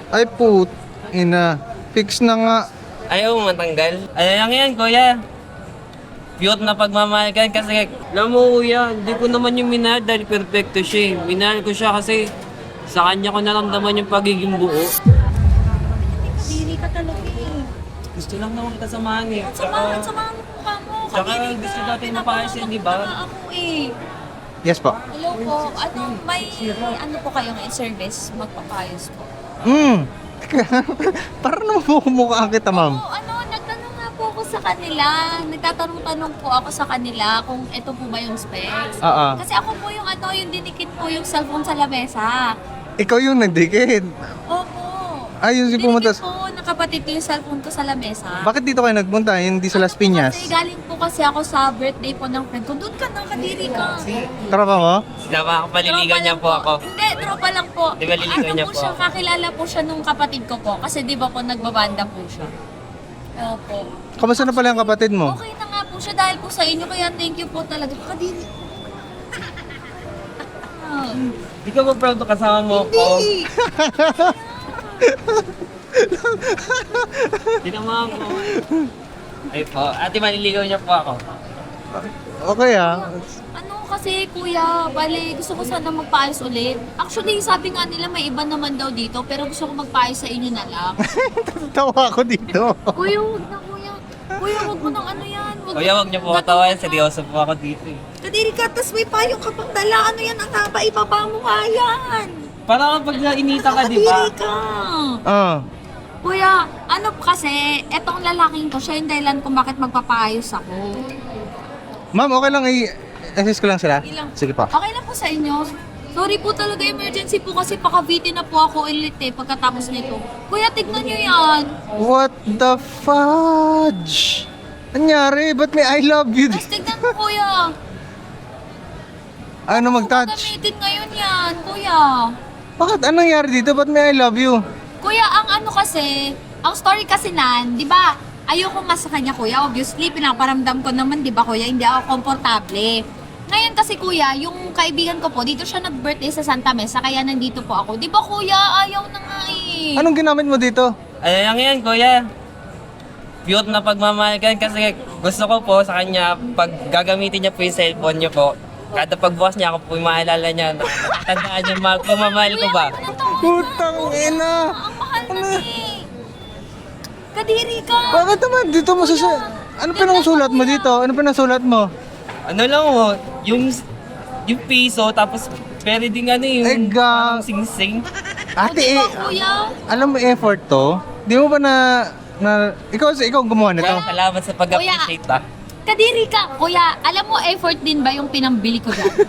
Ay ina. Fix na nga. Ayaw mo matanggal? Ano lang yan, kuya? Pure na pagmamahal ka kasi, alam mo kuya, hindi ko naman yung minahal dahil perfecto siya eh. Minahal ko siya kasi sa kanya ko naramdaman yung pagiging buo. Dili ka talaga eh. Gusto lang naman kita samahan eh. Samahan mo mukha mo. Tsaka Kadiri ka. gusto natin mapayos yun, di ba? Pinapangako ako eh. Yes po. Hello po. May ano po kayong in-service? Magpapayos po. Para naman po kumukha kita, ma'am. Nagtanong nga po ako sa kanila. Nagtatanong-tanong po ako sa kanila kung ito po ba yung specs. Oo. Kasi ako po yung yung dinikit po yung cellphone sa lamesa. Ikaw yung nagdikit. Opo. Ayun si pumunta. Dinikit po ng kapatid ko yung cellphone ko sa lamesa. Bakit dito kayo nagpunta? Hindi sa Las Piñas. Kasi galing po kasi ako sa birthday po ng friend ko. Doon ka na, kadiri ka. Tropa mo? Sinama ako, paliligaw niya po ako. Hindi, tropa lang po. Di ba liligaw niya po siya, ako? kakilala po siya nung kapatid ko po. Kasi di ba po nagbabanda po siya. Opo. Kamusta na pala yung kapatid mo? Okay na nga po siya dahil po sa inyo. Kaya thank you po talaga. Kadiri. Di ka ba proud na kasama mo ako? Hindi. Di naman ako. Ay po, ate maliligaw niya po ako. Okay ah. Kasi kuya, bale, gusto ko sana magpaayos ulit. Actually, sabi nga nila may iba naman daw dito, pero gusto ko magpaayos sa inyo na lang. Tawa ako dito. Kuya, huwag na kuya. Kuya, huwag mo nang ano yan. Kuya, huwag niyo po katawain. Seryoso po ako dito eh. Kadiri ka, tas may payong ka pang dala. Ano yan? Ang haba, ibaba mo nga yan. Para kapag nainita ka, di ba? Kadiri ka. Ah. Kuya, ano kasi, etong lalaking to, siya yung dahilan kung bakit magpapaayos ako. Ma'am, okay lang i-assist ko lang sila? Ilang? Sige pa. Okay lang po sa inyo. Sorry po talaga, emergency po kasi pakabiti na po ako ulit pagkatapos nito. Kuya, tignan nyo yan. What the fudge? Anyari? Ba't may I love you? Tapos tignan mo, kuya. Ano mag-touch? Gagamitin ngayon yan, kuya. Bakit? Anong nangyari dito? Ba't may I love you? Kuya, ang ano kasi, ang story kasi di ba, ayoko nga sa kanya, kuya. Obviously, pinaparamdam ko naman, di ba, kuya, hindi ako komportable. Ngayon kasi, kuya, yung kaibigan ko po, dito siya nag-birthday sa Santa Mesa, kaya nandito po ako. Di ba, kuya, ayaw na nga eh. Anong ginamit mo dito? Ano lang yan, kuya? Pure na pagmamahal ka kasi gusto ko po sa kanya, pag gagamitin niya po yung cellphone niyo po, kada pagbukas niya ako po yung maalala niya na tandaan niya pagmamahal ko ba? Putang ina! Ang mahal na eh. Kadiri ka. Bakit naman dito mo Ano pinangsulat mo dito? Ano pinangsulat mo? Ano lang mo, yung piso tapos pwede din ano yung Ay, parang sing-sing. Ate, Di ba, kuya? alam mo effort to? Di mo ba ikaw gumawa nito? Salamat sa pag-appreciate ah. Kadiri ka. Kuya, alam mo, effort din ba yung pinambili ko dyan?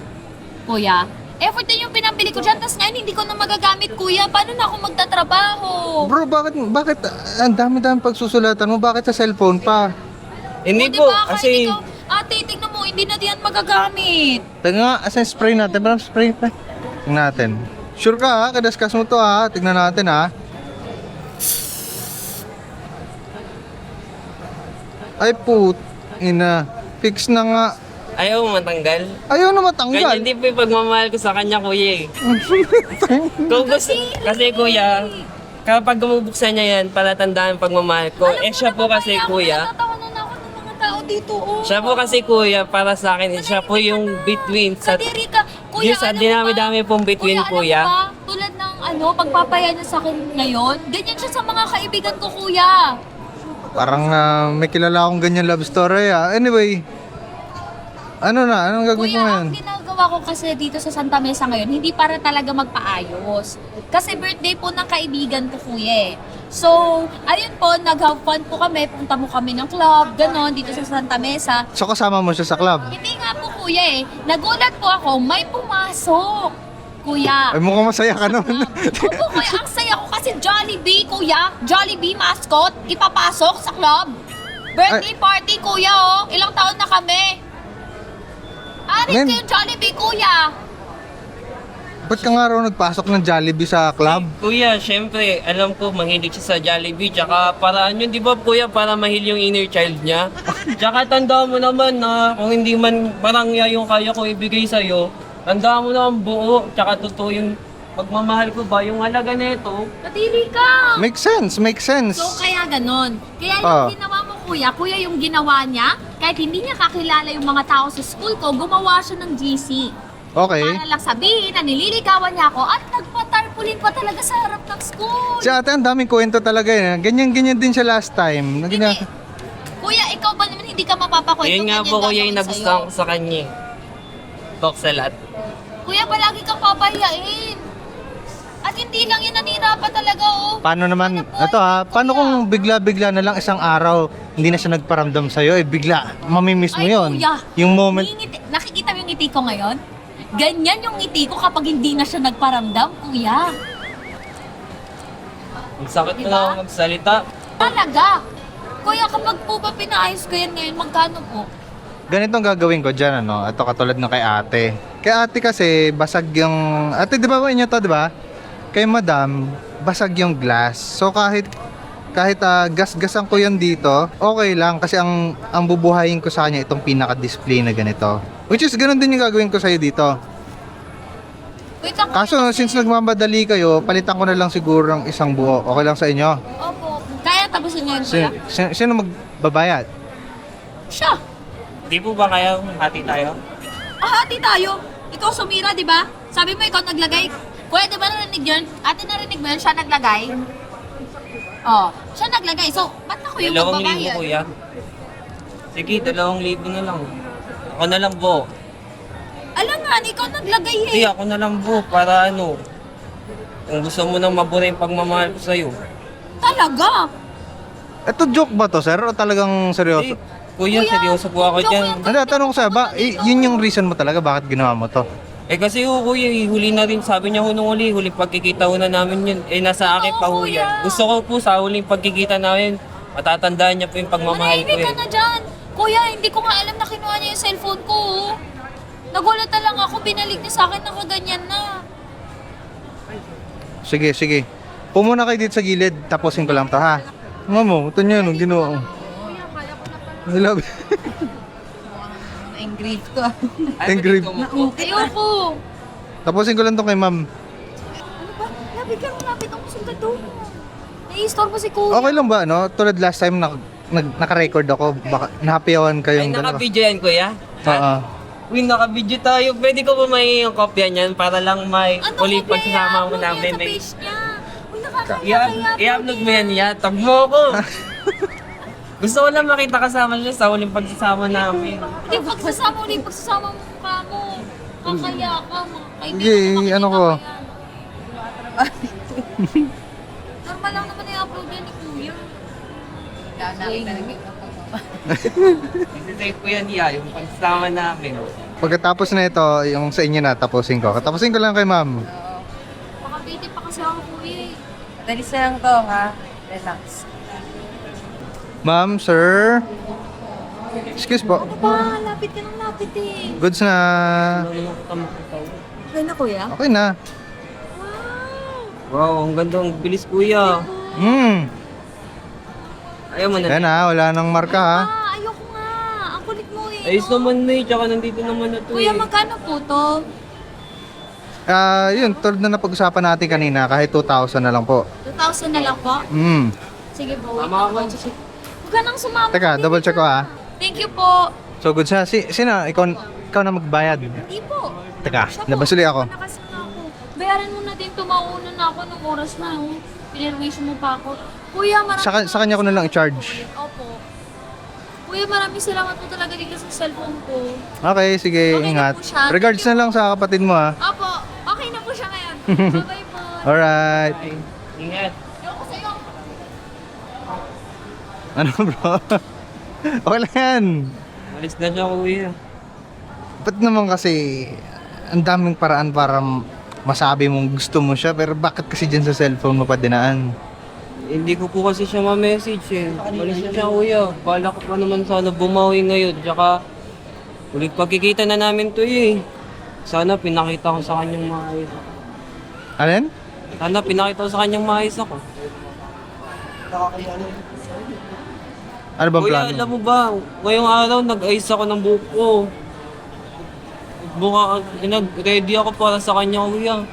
Kuya, effort din yung pinambili ko dyan. Tapos ngayon, hindi ko na magagamit, kuya. Paano na ako magtatrabaho? Bro, bakit ang dami-dami pagsusulatan mo? Bakit sa cellphone pa? Hindi O, po, diba, kahit kasi ikaw, ate, tingnan mo, hindi na diyan magagamit. Teka nga, asan spray natin? Parang spray pa. Tingnan natin. Sure ka ha? Kadaskas mo to ha? Tingnan natin ha? Ay ina. Fix na nga. ayaw mo matanggal. Ayaw na matanggal. Kanya hindi po yung pagmamahal ko sa kanya, kuya eh. Kung gusto, kasi kuya, kapag bubuksan niya yan, palatandaan ang pagmamahal ko. Alam Eh mo siya na po ba, kasi kaya kuya, Natatawa na ako ng mga tao dito, oh. siya po kasi kuya, para sa akin, siya po yung between sa... Kadiri ka. Kuya, Yung sa alam mo dinami-dami ba? pong between, kuya. Alam mo ba? Tulad ng pagpapaya niya sa akin ngayon, ganyan siya sa mga kaibigan ko, kuya. Parang may kilala akong ganyan love story ah. Anyway, anong gagawin Kuya, mo ngayon? ang ginagawa ko kasi dito sa Santa Mesa ngayon, hindi para talaga magpaayos. Kasi birthday po ng kaibigan ko, kuya eh. So, ayun po, nag-have fun po kami, punta mo kami ng club, ganon, dito sa Santa Mesa. So kasama mo siya sa club? Hindi nga po, kuya eh. Nagulat po ako, may pumasok. Kuya. Ay mukhang masaya ka naman. Opo, kuya, ang saya ko kasi Jollibee, kuya. Jollibee mascot, ipapasok sa club. Birthday party, kuya, oh. Ilang taon na kami. Arit Men. ko yung Jollibee, kuya. Ba't ka nga raw nagpasok ng Jollibee sa club? Kuya, syempre, alam ko, mahilig siya sa Jollibee. Tsaka paraan yun, di ba kuya, para mahil yung inner child niya? Tsaka tanda mo naman na kung hindi man parang yung kaya ko ibigay sa'yo, tanda mo naman buo, tsaka totoo yung pagmamahal ko ba, yung halaga nito, Kadiri ka! Makes sense, makes sense. So, kaya ganon. Kaya yung Oh. ginawa mo, kuya, yung ginawa niya, kahit hindi niya kakilala yung mga tao sa school ko, gumawa siya ng GC. Okay. Para lang sabihin na nililigawan niya ako at nagpatarpulin pa talaga sa harap ng school. Si ate, ang daming kwento talaga eh. Ganyan-ganyan din siya last time. Hindi. Kuya, ikaw ba naman hindi ka mapapakwento? yun nga ganyan po kuya gagawin yung nagustuhan ko sa'yo? sa kanya. Boksalat. Kuya, palagi kang papahiyain. At hindi lang yun, nanira pa talaga, oh. Paano naman, Ano po, ito ha, kuya? paano kung bigla-bigla na lang isang araw, hindi na siya nagparamdam sa'yo, eh bigla, mamimiss mo Ay, yun. kuya. Yung moment, Nakikita mo yung ngiti ko ngayon? Ganyan yung ngiti ko kapag hindi na siya nagparamdam, kuya. Ang sakit Diba? na ako magsalita. Talaga. Kuya, kapag po ba pinaayos ko yan ngayon, magkano po? ganito ang gagawin ko dyan, ano, ito katulad ng kay ate. Kay ate kasi, basag yung, ate di ba inyo to, di ba? Kay madam, basag yung glass. So kahit gas-gasan ko yan dito, okay lang kasi ang bubuhayin ko sa kanya itong pinaka-display na ganito. Which is ganun din yung gagawin ko sa'yo dito. Wait lang, Kaso since nagmamadali kayo, palitan ko na lang siguro ng isang buo. Okay lang sa inyo? Opo. Kaya tapusin niyo yun, kuya? Sino magbabayad? Siya. Di po ba kaya hati tayo? Hati tayo. Ikaw sumira, di ba? Sabi mo ikaw naglagay. Kuya, di ba narinig yun? Ate narinig mo yun? Siya naglagay? Oh, siya naglagay. So, ba't ako yung 2,000 magbabayad? kuya. Sige, 2,000 na lang. Ako na lang po. Alam nga, ikaw naglagay eh. Hindi, ako na lang po para ano. Kung gusto mo nang mabura yung pagmamahal ko sa'yo. Talaga? Ito joke ba to, sir? O talagang seryoso? Kuya, seryoso po ako joke dyan. yan. Hindi, tanong ko sa'yo, yun yung reason mo talaga bakit ginawa mo to? Eh kasi kuya, huli na rin. Sabi niya nung huli pagkikita na namin yun. Eh nasa akin pa Oo, ho yan. kuya. Gusto ko po sa huling pagkikita namin, matatandaan niya po yung pagmamahal ko Manahimik ka eh. na dyan. Kuya, hindi ko nga alam na kinuha niya yung cellphone ko. Oh. Nagulat na lang ako, binalik niya sa akin, nakaganyan na. Sige, sige. Pumuna kayo dito sa gilid, tapusin ko lang to, ha? Nga mo, ito niya, nung ginawa ko. I love you. Engraved ko. Engraved. Ayoko. Tapusin ko lang to kay ma'am. Ano ba? Lapit ang sugat doon. Nai-store mo si kuya. Okay lang ba, no? Tulad last time, naka-record ako. Baka nahapiyawan Ay, kayong dalawa. naka-video yan kuya? Oo. Uy, naka-video tayo. Pwede ko ba may kopya niyan para lang may Ano ulit ko pagsasama mo kaya? namin. Sa May... page niya. Uy, nakakaya I-upload mo yan ya. Tag mo ko. Gusto ko lang makita kasama siya sa huling pagsasama namin. Hindi pagsasama mo mukha mo. Kakaya ka, mga kaibigan Sige, makikita ano ko? yan. Normal lang naman i-upload yan ni kuya. Isisave ko yan ya, yung pagsasama namin. Pagkatapos na ito, yung sa inyo na, tapusin ko. Tapusin ko lang kay ma'am. Baka busy pa kasi ako kuya eh. Dalis na lang to, ha? Relax. Ma'am, sir. Excuse po. Ano ba? Lapit ka ng lapit eh. Goods na. Okay na kuya? Okay na. Wow! Wow, ang ganda, ang bilis kuya. Ayaw mo na. Yan ha, wala nang marka ha. Ayoko nga. Ang kulit mo eh. Ayos naman na eh, tsaka nandito naman na to Kuya, eh. magkano po to? Yun, tulad na napag-usapan natin kanina, kahit 2,000 na lang po. 2,000 na lang po? Sige po. Tama ako. Huwag ka nang sumama. Teka, double check ko ha. Thank you po. So, good siya. Sino? Ikaw na magbayad. Hindi po. Teka, Siya po. nabasuli ako. Nakas na ako. Bayaran mo na din to. Mauna na ako ng oras na. Oh. Pinirwish mo pa ako. Kuya, maraming Sa kanya ko na lang i-charge. Opo. Kuya, maraming salamat po talaga dito sa cellphone ko. Okay, sige, Okay na ingat. po siya. Regards na lang sa kapatid mo ha. Opo, okay na po siya ngayon. Bye-bye po. Alright. Ingat. Ayoko sa'yo. Ano bro? Okay lang yan. Alis na siya kuya. Ba't naman kasi ang daming paraan para masabi mong gusto mo siya, pero bakit kasi dyan sa cellphone mo pa dinaan? Hindi ko po kasi siya ma-message eh. Alis na siya kuya. Bala ko pa naman sana bumawi ngayon. Tsaka ulit pagkikita na namin to eh. Sana pinakita ko sa kanyang maayos. Alin? Sana pinakita ko sa kanyang maayos ako. Ano bang Kuya, plano? alam mo ba, ngayong araw nag-ayos ako ng buhok ko. Nag-ready ako para sa kanya kuya.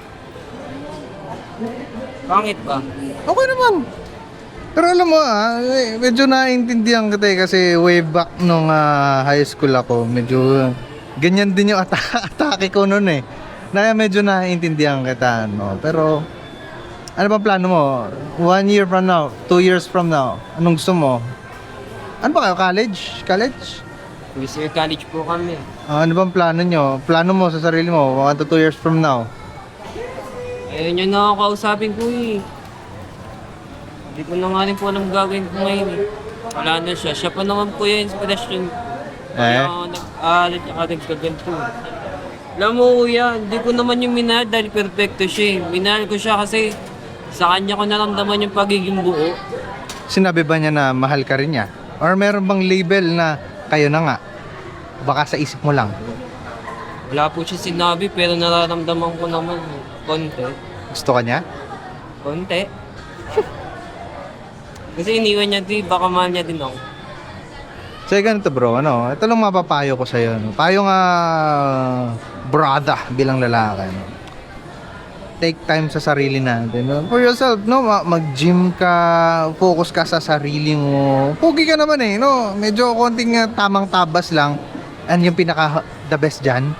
Pangit ba? Okay naman. Pero alam mo medyo naiintindihan kita kasi way back nung high school ako, medyo ganyan din yung atake ko noon eh. Na medyo naiintindihan kita, no. Pero ano bang plano mo? 1 year from now, 2 years from now, anong gusto mo? Ano ba kayo? College? College? First year college po kami. Ano bang plano nyo? Plano mo sa sarili mo 1 to 2 years from now? Ayun yun na ako kausapin ko eh. Hindi ko na nga rin po alam gagawin ko ngayon eh. Wala na siya. Siya pa naman po yung inspiration ko. Kaya ako nag-aalit yung ating kaganto. Alam mo kuya, hindi ko naman yung minahal dahil perfecto siya eh. Minahal ko siya kasi sa kanya ko naramdaman yung pagiging buo. Sinabi ba niya na mahal ka rin niya? Or meron bang label na kayo na nga? Baka sa isip mo lang. Wala po siya sinabi pero nararamdaman ko naman eh. Konti. Gusto ka niya? Konti. Kasi iniwan niya di, baka mahal niya din ako. So ganito bro, ito lang mapapayo ko sa'yo. No? Payo nga brother bilang lalaki. No? Take time sa sarili natin. No? For yourself, no? Mag-gym ka, focus ka sa sarili mo. Pogi ka naman eh, no? Medyo konting tamang tabas lang. And yung pinaka the best dyan,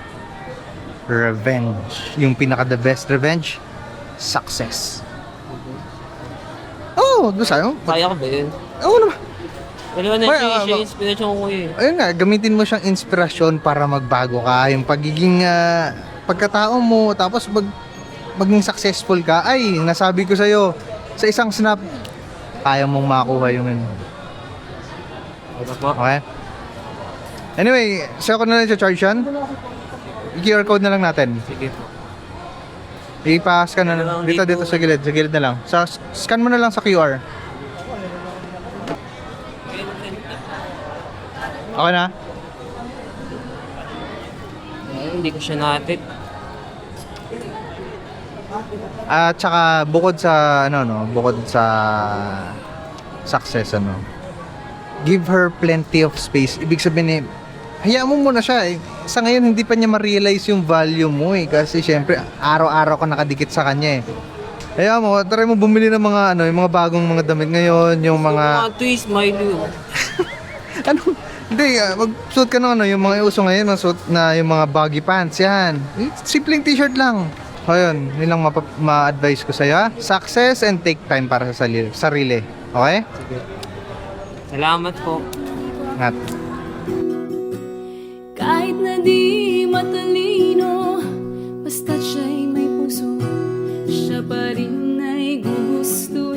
revenge. Yung pinaka the best revenge, success. Oh, doon sa'yo. Kaya ko ba yun? Oo naman. Pero na siya yung inspiration ko eh. Ayun nga, gamitin mo siyang inspirasyon para magbago ka. Yung pagiging pagkatao mo, tapos maging successful ka. Ay, nasabi ko sa'yo, sa isang snap, kaya mong makuha yung Ano po? okay? Anyway, sa'yo ko na lang charge yan. I-QR code na lang natin. Sige po. I-pass ka na lang. Dito, sa gilid na lang. Scan mo na lang sa QR. Okay na? Hindi ko siya natin. At saka bukod sa bukod sa success give her plenty of space. Ibig sabihin hayaan mo muna siya eh. Sa ngayon hindi pa niya ma-realize yung value mo eh kasi syempre araw-araw ka nakadikit sa kanya eh. Hayaan mo, try mo bumili ng mga yung mga bagong mga damit ngayon, yung mga twist, smiley. ano hindi, mag-suit ka ng yung mga uso ngayon, mga suit na yung mga baggy pants, yan. Simpleng t-shirt lang. O yun, yun lang ma-advise ko sa'yo. Success and take time para sa sarili. Okay? Sige. Salamat po. Ingat. Kahit na di matalino, basta siya'y may puso, siya pa rin ay gugusto.